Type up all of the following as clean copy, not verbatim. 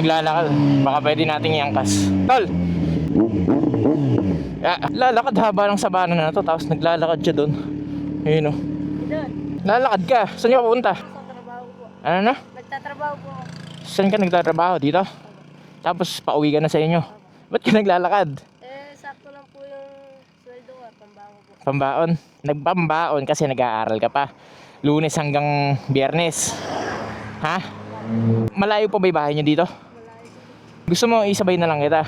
naglalakad. Baka pwede nating iangkas. Tol! Lalakad haba ng sabana na to, tapos naglalakad siya doon. Ayun o. Lalakad ka. Saan ka pupunta? Nagtatrabaho po. Ano na? Nagtatrabaho po. Saan ka nagtatrabaho? Dito? Tapos pauwi ka na sa inyo. Ba't ka naglalakad? Sakto lang po yung sweldo ko. Pambaon po. Pambaon? Nagpambaon kasi nag-aaral ka pa. Lunes hanggang Biyernes. Ha? Malayo pa ba yung bahay nyo dito? Gusto mo isabay na lang kita?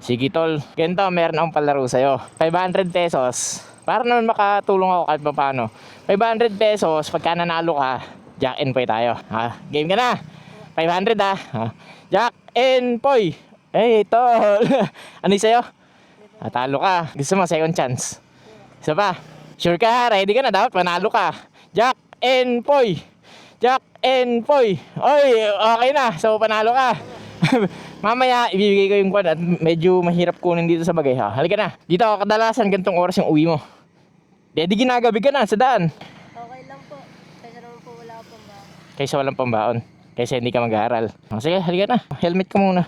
Sige tol, ganito, meron akong palaro sa'yo. 500 pesos. Para naman makatulong ako kahit pa paano. 500 pesos, pagka nanalo ka, Jack and Poy tayo. Ha? Game ka na? 500 ha? Jack and Poy. Hey tol. Ano yung sa'yo? Talo ka. Gusto mo second chance? Isa pa? Sure ka? Ready ka na? Dapat panalo ka. Jack and Poy. Jack and Poy. Oy, okay na. So panalo ka. Mamaya ibibigay ko yung kwan at medyo mahirap kunin dito sa bagay ha. Halika na. Dito ako kadalasan gantong oras yung uwi mo. Di ginagabi ka na sa daan. Okay lang po. Kaysa naman po wala akong pambaon. Kaysa walang pambaon. Kaysa hindi ka mag-aaral. Sige, halika na. Helmet ka muna.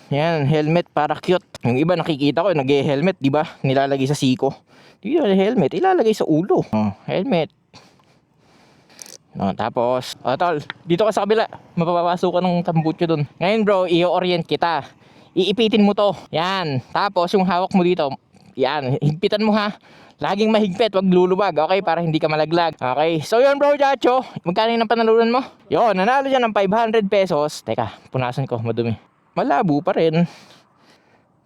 Yan, helmet para cute. Yung iba nakikita ko nag-helmet, di ba? Nilalagay sa siko. Dito helmet, ilalagay sa ulo. Helmet. Tapos, tol, dito ka sa kabila. Mapapasok ka ng tambutso dun. Ngayon bro, i-orient kita. Iipitin mo to. Yan. Tapos yung hawak mo dito, yan, higpitan mo ha. Laging mahigpit, wag luluwag, okay? Para hindi ka malaglag. Okay, so yun bro, Chacho. Magkano yung panalunan mo? Yun, nanalo siya ng 500 pesos. Teka, punasan ko, madumi. Malabo pa rin.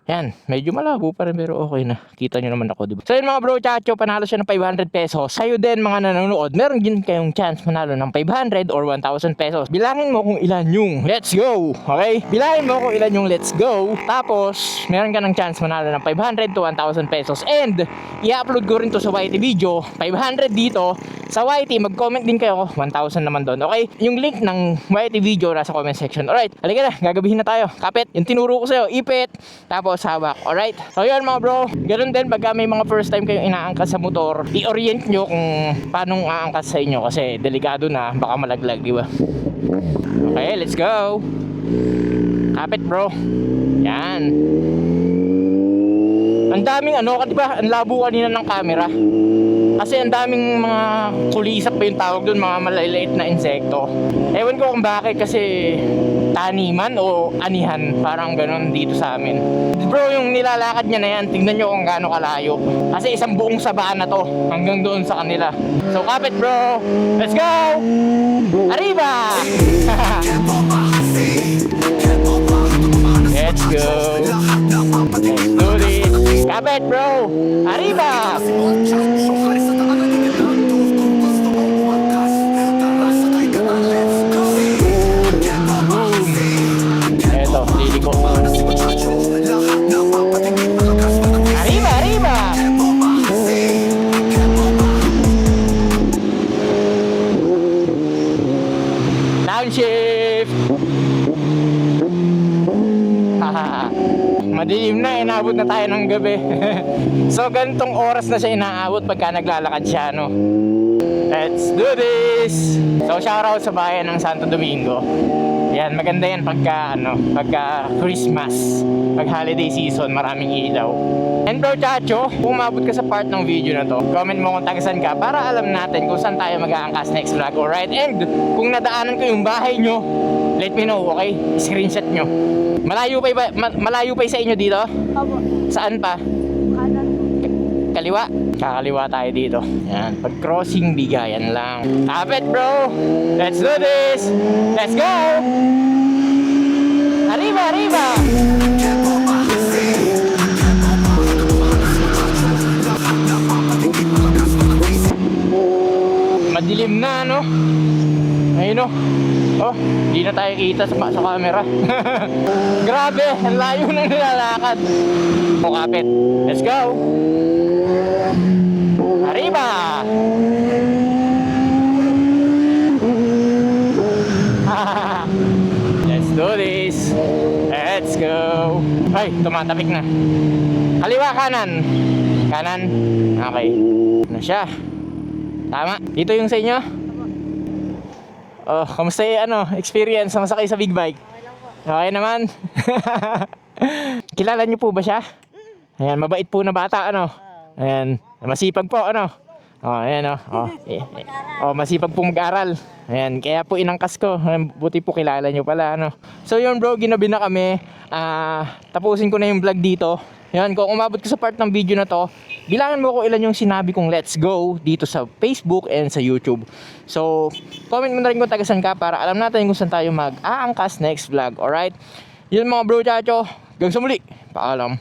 Yan, medyo malabo pa rin pero okay na. Kita nyo naman ako, diba? So yun mga bro, Chacho, panalo siya ng 500 pesos. Kayo din mga nanonood, meron din kayong chance manalo ng 500 or 1,000 pesos. Bilangin mo kung ilan yung let's go, okay? Bilangin mo kung ilan yung let's go. Tapos, meron ka ng chance manalo ng 500 to 1,000 pesos. And, i-upload ko rin to sa YT video. 500 dito. Sa YT, mag-comment din kayo. 1,000 naman doon, okay? Yung link ng YT video nasa comment section. Alright, halika na, gagabihin na tayo. Kapit, yung tinuro ko sa'yo, ipit. Tapos, hawak. Alright? So yun mga bro, ganun din pagka may mga first time kayong inaangkas sa motor, i-orient nyo kung paano aangkas sa inyo kasi delikado na, baka malaglag, di ba? Okay, let's go. Kapit bro. Yan. Ang daming ano, di ba? Ang labo kanina ng camera. Kasi ang daming mga kulisap pa yung tawag doon, mga maliliit na insekto. Ewan ko kung bakit, kasi taniman o anihan, parang ganun dito sa amin. Bro, yung nilalakad niya na yan, tingnan nyo kung gaano kalayo. Kasi isang buong sabana to, hanggang doon sa kanila. So kapit bro, let's go! Arriba! Let's go! Let's do this! Kapit bro! Arriba! Eto, liliko. Arriba, arriba! Downshift! Madilim na, inabot na tayo ng gabi. So ganitong oras na siya inaabot pagka naglalakad siya, no? Let's do this! So shoutout sa bayan ng Santo Domingo. Yan, maganda yan pagka Christmas, pag holiday season, maraming ilaw. And bro, Chacho, kung umabot ka sa part ng video na to, comment mo kung tagasan ka para alam natin kung saan tayo mag-aangkas next vlog, alright? And kung nadaanan ko yung bahay nyo, let me know, okay? Screenshot nyo. Malayo pa sa inyo dito? Opo. Saan pa? Kanan po. Kaliwa? Kakaliwa tayo dito. Yan, pag crossing bigayan lang. Kapit bro! Let's do this! Let's go! Arriba, arriba! Madilim na, no? Ayun, no? Oh, hindi na tayo kita sa camera. Grabe, ang layo na nilalakad. O, kapit. Let's go! Arriba! Let's do this! Let's go! Ay, tumatapik na. Kaliwa, kanan. Kanan. Okay. Ano siya? Tama. Dito yung sa inyo? Oh, kamusta yung experience na masakay sa big bike? Okay lang po. Okay naman. Kilala niyo po ba siya? Ayan, mabait po na bata, ano? Ayan, masipag po, ano? Oh, ayan, oh. Masipag po mag-aral. Ayan, kaya po inangkas ko. Ayan, buti po kilala niyo pala, ano? So yun bro, ginabi na kami. Tapusin ko na yung vlog dito. Ayan, kung umabot ka sa part ng video na to, bilangan mo ko ilan yung sinabi kong let's go dito sa Facebook and sa YouTube. So, comment mo na rin kung tagasan ka para alam natin kung saan tayo mag-aangkas next vlog. Alright? Yun mga bro chacho. Hanggang sa muli. Paalam.